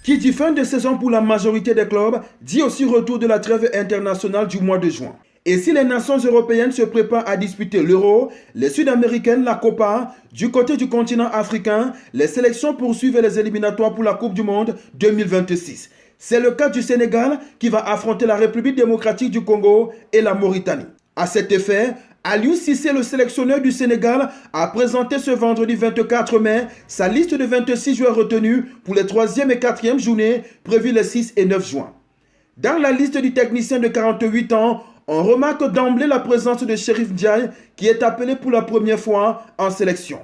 Qui dit fin de saison pour la majorité des clubs, dit aussi retour de la trêve internationale du mois de juin. Et si les nations européennes se préparent à disputer l'Euro, les Sud-Américaines la Copa, du côté du continent africain, les sélections poursuivent les éliminatoires pour la Coupe du Monde 2026. C'est le cas du Sénégal qui va affronter la République démocratique du Congo et la Mauritanie. À cet effet, Aliou Cissé, le sélectionneur du Sénégal, a présenté ce vendredi 24 mai sa liste de 26 joueurs retenus pour les 3e et 4e journées prévues les 6 et 9 juin. Dans la liste du technicien de 48 ans, on remarque d'emblée la présence de Chérif Ndiaye qui est appelé pour la première fois en sélection.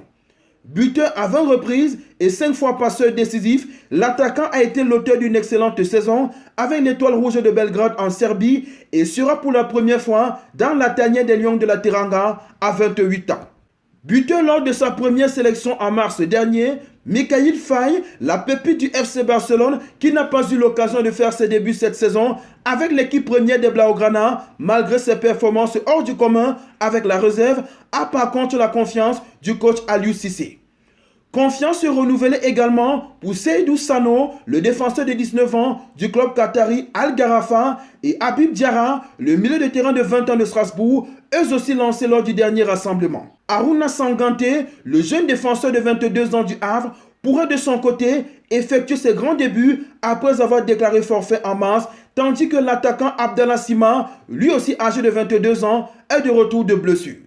Buteur à 20 reprises et 5 fois passeur décisif, l'attaquant a été l'auteur d'une excellente saison avec l'Étoile Rouge de Belgrade en Serbie et sera pour la première fois dans la tanière des Lions de la Teranga à 28 ans. Buteur lors de sa première sélection en mars dernier, Mikayil Faye, la pépite du FC Barcelone qui n'a pas eu l'occasion de faire ses débuts cette saison avec l'équipe première des Blaugrana malgré ses performances hors du commun avec la réserve, a par contre la confiance du coach Aliou Cissé. Confiance renouvelée également pour Seydou Sano, le défenseur de 19 ans du club qatari Al Gharafa, et Habib Diarra, le milieu de terrain de 20 ans de Strasbourg, eux aussi lancés lors du dernier rassemblement. Aruna Sanganté, le jeune défenseur de 22 ans du Havre, pourrait de son côté effectuer ses grands débuts après avoir déclaré forfait en mars, tandis que l'attaquant Abdallah Sima, lui aussi âgé de 22 ans, est de retour de blessure.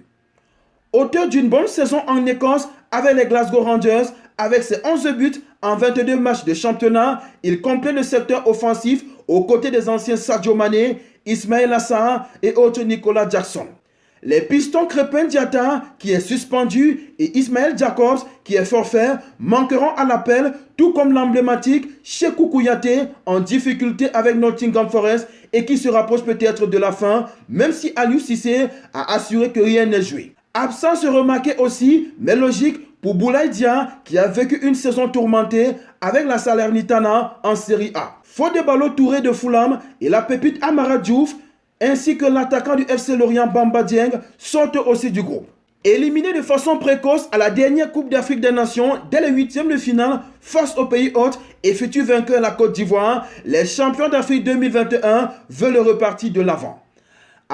Auteur d'une bonne saison en Écosse avec les Glasgow Rangers, avec ses 11 buts en 22 matchs de championnat, il complète le secteur offensif aux côtés des anciens Sadio Mané, Ismail Assar et autres Nicolas Jackson. Les Pistons Crépin Diatta, qui est suspendu, et Ismaël Jacobs, qui est forfait, manqueront à l'appel, tout comme l'emblématique Cheikhou Kouyaté, en difficulté avec Nottingham Forest et qui se rapproche peut-être de la fin, même si Aliou Cissé a assuré que rien n'est joué. Absence remarquée aussi, mais logique, pour Boulaye Dia, qui a vécu une saison tourmentée avec la Salernitana en Série A. Fodé Ballo-Touré de Fulham et la pépite Amara Diouf, ainsi que l'attaquant du FC Lorient Bamba Dieng, sortent aussi du groupe. Éliminés de façon précoce à la dernière Coupe d'Afrique des Nations dès les 8e de finale face au pays hôte et futur vainqueur la Côte d'Ivoire, les champions d'Afrique 2021 veulent repartir de l'avant.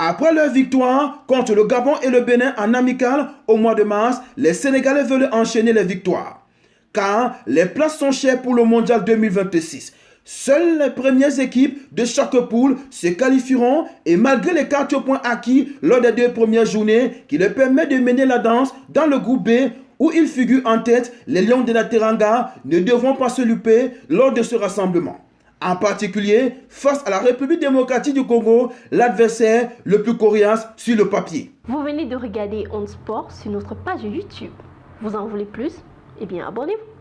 Après leur victoire contre le Gabon et le Bénin en amical au mois de mars, les Sénégalais veulent enchaîner les victoires. Car les places sont chères pour le Mondial 2026. Seules les premières équipes de chaque poule se qualifieront et malgré les 4 points acquis lors des 2 premières journées qui leur permettent de mener la danse dans le groupe B où ils figurent en tête, les Lions de la Teranga ne devront pas se louper lors de ce rassemblement. En particulier, face à la République démocratique du Congo, l'adversaire le plus coriace sur le papier. Vous venez de regarder On Sport sur notre page YouTube. Vous en voulez plus? Eh bien, abonnez-vous.